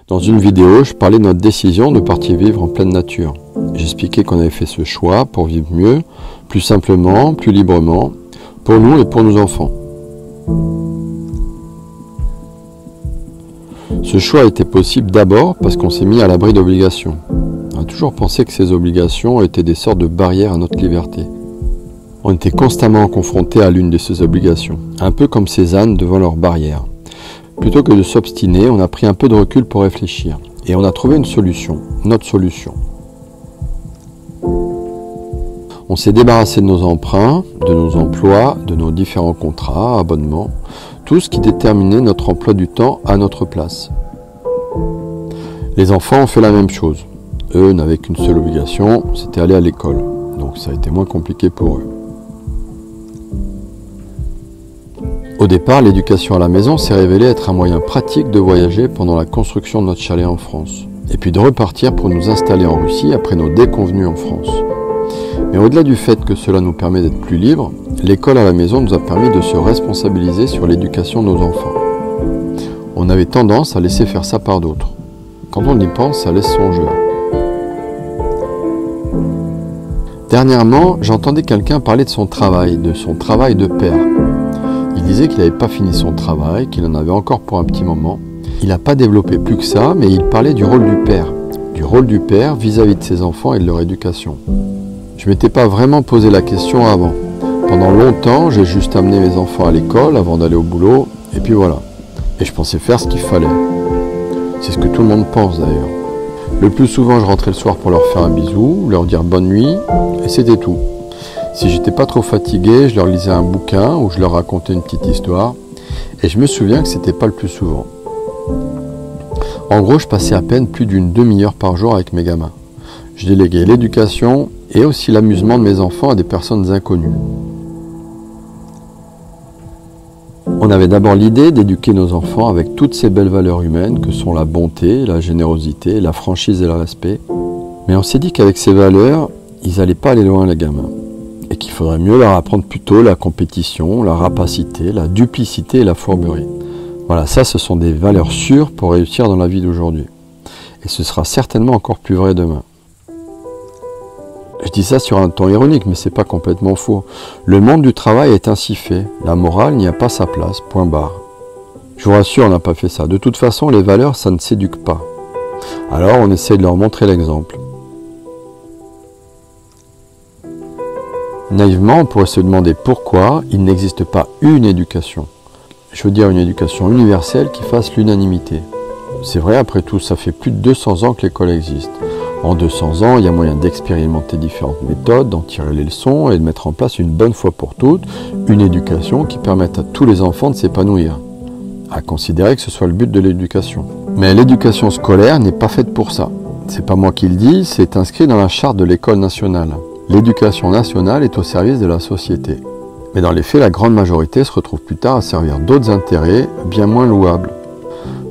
Dans une vidéo, je parlais de notre décision de partir vivre en pleine nature. J'expliquais qu'on avait fait ce choix pour vivre mieux, plus simplement, plus librement, pour nous et pour nos enfants. Ce choix était possible d'abord parce qu'on s'est mis à l'abri d'obligations. On a toujours pensé que ces obligations étaient des sortes de barrières à notre liberté. On était constamment confrontés à l'une de ces obligations, un peu comme ces ânes devant leurs barrières. Plutôt que de s'obstiner, on a pris un peu de recul pour réfléchir. Et on a trouvé une solution, notre solution. On s'est débarrassé de nos emprunts, de nos emplois, de nos différents contrats, abonnements, tout ce qui déterminait notre emploi du temps à notre place. Les enfants ont fait la même chose. Eux n'avaient qu'une seule obligation, c'était aller à l'école. Donc ça a été moins compliqué pour eux. Au départ, l'éducation à la maison s'est révélée être un moyen pratique de voyager pendant la construction de notre chalet en France, et puis de repartir pour nous installer en Russie après nos déconvenues en France. Mais au-delà du fait que cela nous permet d'être plus libres, l'école à la maison nous a permis de se responsabiliser sur l'éducation de nos enfants. On avait tendance à laisser faire ça par d'autres. Quand on y pense, ça laisse songer. Dernièrement, j'entendais quelqu'un parler de son travail de père. Il disait qu'il n'avait pas fini son travail, qu'il en avait encore pour un petit moment. Il n'a pas développé plus que ça, mais il parlait du rôle du père vis-à-vis de ses enfants et de leur éducation. Je ne m'étais pas vraiment posé la question avant. Pendant longtemps, j'ai juste amené mes enfants à l'école avant d'aller au boulot, et puis voilà. Et je pensais faire ce qu'il fallait. C'est ce que tout le monde pense d'ailleurs. Le plus souvent, je rentrais le soir pour leur faire un bisou, leur dire bonne nuit, et c'était tout. Si j'étais pas trop fatigué, je leur lisais un bouquin ou je leur racontais une petite histoire. Et je me souviens que c'était pas le plus souvent. En gros, je passais à peine plus d'une demi-heure par jour avec mes gamins. Je déléguais l'éducation et aussi l'amusement de mes enfants à des personnes inconnues. On avait d'abord l'idée d'éduquer nos enfants avec toutes ces belles valeurs humaines que sont la bonté, la générosité, la franchise et le respect. Mais on s'est dit qu'avec ces valeurs, ils n'allaient pas aller loin les gamins. Et qu'il faudrait mieux leur apprendre plutôt la compétition, la rapacité, la duplicité et la fourberie. Voilà, ça ce sont des valeurs sûres pour réussir dans la vie d'aujourd'hui. Et ce sera certainement encore plus vrai demain. Je dis ça sur un ton ironique, mais c'est pas complètement faux. Le monde du travail est ainsi fait. La morale n'y a pas sa place, point barre. Je vous rassure, on n'a pas fait ça. De toute façon, les valeurs, ça ne s'éduque pas. Alors on essaie de leur montrer l'exemple. Naïvement, on pourrait se demander pourquoi il n'existe pas une éducation. Je veux dire une éducation universelle qui fasse l'unanimité. C'est vrai, après tout, ça fait plus de 200 ans que l'école existe. En 200 ans, il y a moyen d'expérimenter différentes méthodes, d'en tirer les leçons et de mettre en place une bonne fois pour toutes une éducation qui permette à tous les enfants de s'épanouir. À considérer que ce soit le but de l'éducation. Mais l'éducation scolaire n'est pas faite pour ça. C'est pas moi qui le dis, c'est inscrit dans la charte de l'école nationale. L'éducation nationale est au service de la société. Mais dans les faits, la grande majorité se retrouve plus tard à servir d'autres intérêts bien moins louables.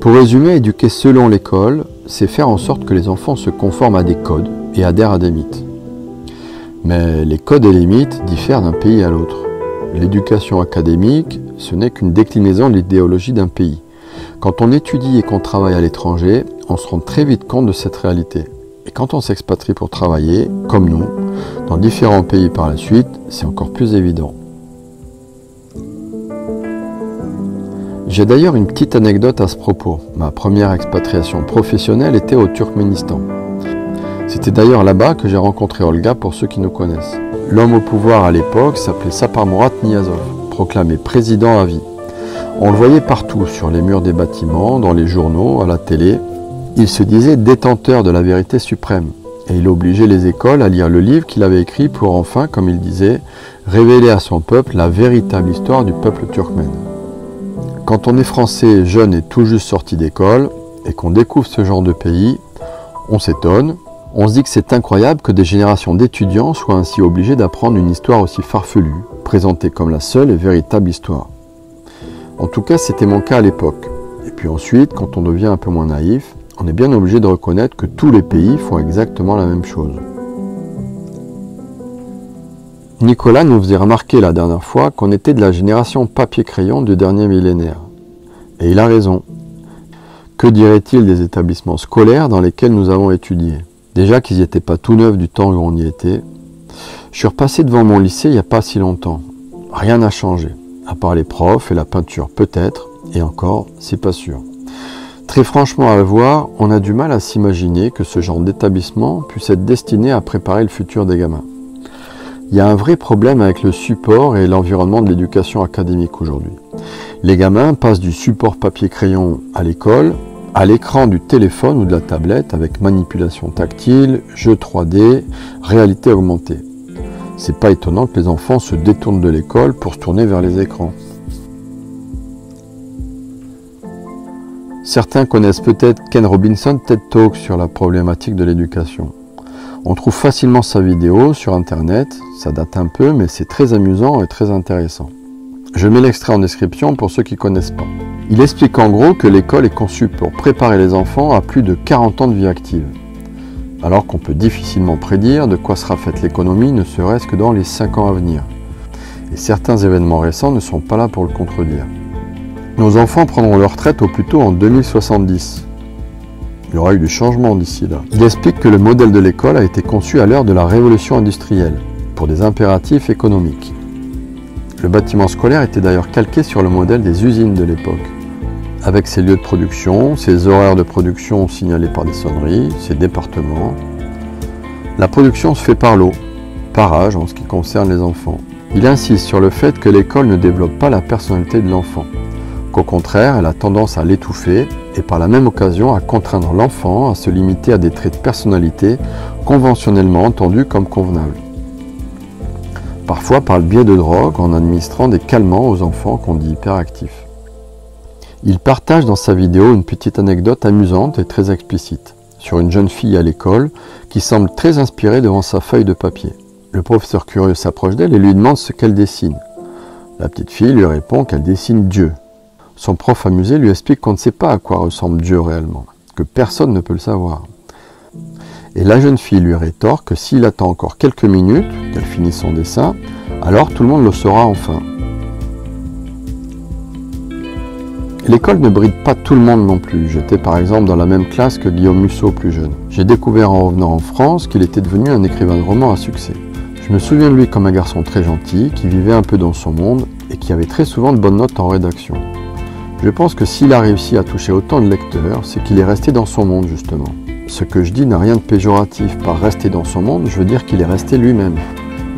Pour résumer, éduquer selon l'école, c'est faire en sorte que les enfants se conforment à des codes et adhèrent à des mythes. Mais les codes et les mythes diffèrent d'un pays à l'autre. L'éducation académique, ce n'est qu'une déclinaison de l'idéologie d'un pays. Quand on étudie et qu'on travaille à l'étranger, on se rend très vite compte de cette réalité. Et quand on s'expatrie pour travailler, comme nous, dans différents pays par la suite, c'est encore plus évident. J'ai d'ailleurs une petite anecdote à ce propos. Ma première expatriation professionnelle était au Turkménistan. C'était d'ailleurs là-bas que j'ai rencontré Olga pour ceux qui nous connaissent. L'homme au pouvoir à l'époque s'appelait Saparmurat Niyazov, proclamé président à vie. On le voyait partout, sur les murs des bâtiments, dans les journaux, à la télé. Il se disait détenteur de la vérité suprême. Et il obligeait les écoles à lire le livre qu'il avait écrit pour enfin, comme il disait, révéler à son peuple la véritable histoire du peuple turkmène. Quand on est français, jeune et tout juste sorti d'école, et qu'on découvre ce genre de pays, on s'étonne, on se dit que c'est incroyable que des générations d'étudiants soient ainsi obligés d'apprendre une histoire aussi farfelue, présentée comme la seule et véritable histoire. En tout cas, c'était mon cas à l'époque. Et puis ensuite, quand on devient un peu moins naïf, on est bien obligé de reconnaître que tous les pays font exactement la même chose. Nicolas nous faisait remarquer la dernière fois qu'on était de la génération papier-crayon du dernier millénaire. Et il a raison. Que dirait-il des établissements scolaires dans lesquels nous avons étudié? Déjà qu'ils n'étaient pas tout neufs du temps où on y était. Je suis repassé devant mon lycée il n'y a pas si longtemps. Rien n'a changé, à part les profs et la peinture peut-être, et encore, c'est pas sûr. Très franchement à le voir, on a du mal à s'imaginer que ce genre d'établissement puisse être destiné à préparer le futur des gamins. Il y a un vrai problème avec le support et l'environnement de l'éducation académique aujourd'hui. Les gamins passent du support papier-crayon à l'école, à l'écran du téléphone ou de la tablette avec manipulation tactile, jeux 3D, réalité augmentée. C'est pas étonnant que les enfants se détournent de l'école pour se tourner vers les écrans. Certains connaissent peut-être Ken Robinson TED Talk sur la problématique de l'éducation. On trouve facilement sa vidéo sur internet, ça date un peu mais c'est très amusant et très intéressant. Je mets l'extrait en description pour ceux qui ne connaissent pas. Il explique en gros que l'école est conçue pour préparer les enfants à plus de 40 ans de vie active. Alors qu'on peut difficilement prédire de quoi sera faite l'économie, ne serait-ce que dans les 5 ans à venir. Et certains événements récents ne sont pas là pour le contredire. Nos enfants prendront leur retraite au plus tôt en 2070. Il y aura eu du changement d'ici là. Il explique que le modèle de l'école a été conçu à l'heure de la révolution industrielle, pour des impératifs économiques. Le bâtiment scolaire était d'ailleurs calqué sur le modèle des usines de l'époque, avec ses lieux de production, ses horaires de production signalés par des sonneries, ses départements. La production se fait par lot, par âge en ce qui concerne les enfants. Il insiste sur le fait que l'école ne développe pas la personnalité de l'enfant, qu'au contraire, elle a tendance à l'étouffer et par la même occasion à contraindre l'enfant à se limiter à des traits de personnalité conventionnellement entendus comme convenables. Parfois par le biais de drogue, en administrant des calmants aux enfants qu'on dit hyperactifs. Il partage dans sa vidéo une petite anecdote amusante et très explicite sur une jeune fille à l'école qui semble très inspirée devant sa feuille de papier. Le professeur curieux s'approche d'elle et lui demande ce qu'elle dessine. La petite fille lui répond qu'elle dessine Dieu. Son prof amusé lui explique qu'on ne sait pas à quoi ressemble Dieu réellement, que personne ne peut le savoir. Et la jeune fille lui rétorque que s'il attend encore quelques minutes, qu'elle finisse son dessin, alors tout le monde le saura enfin. L'école ne bride pas tout le monde non plus. J'étais par exemple dans la même classe que Guillaume Musso plus jeune. J'ai découvert en revenant en France qu'il était devenu un écrivain de romans à succès. Je me souviens de lui comme un garçon très gentil, qui vivait un peu dans son monde et qui avait très souvent de bonnes notes en rédaction. Je pense que s'il a réussi à toucher autant de lecteurs, c'est qu'il est resté dans son monde justement. Ce que je dis n'a rien de péjoratif. Par rester dans son monde, je veux dire qu'il est resté lui-même.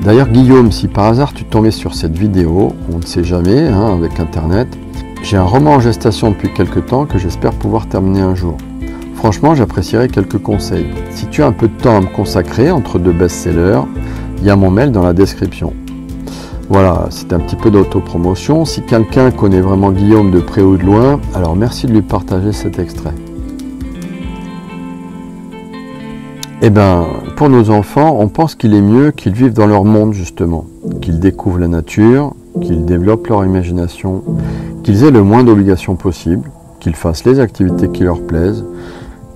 D'ailleurs Guillaume, si par hasard tu tombais sur cette vidéo, on ne sait jamais, avec internet, j'ai un roman en gestation depuis quelques temps que j'espère pouvoir terminer un jour. Franchement, j'apprécierais quelques conseils. Si tu as un peu de temps à me consacrer entre deux best-sellers, il y a mon mail dans la description. Voilà, c'est un petit peu d'autopromotion. Si quelqu'un connaît vraiment Guillaume de près ou de loin, alors merci de lui partager cet extrait. Eh bien, pour nos enfants, on pense qu'il est mieux qu'ils vivent dans leur monde justement, qu'ils découvrent la nature, qu'ils développent leur imagination, qu'ils aient le moins d'obligations possible, qu'ils fassent les activités qui leur plaisent,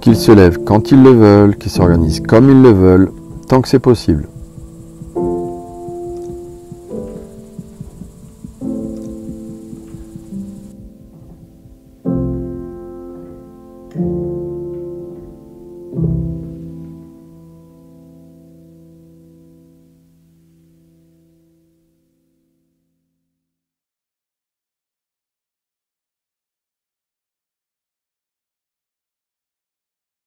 qu'ils se lèvent quand ils le veulent, qu'ils s'organisent comme ils le veulent, tant que c'est possible.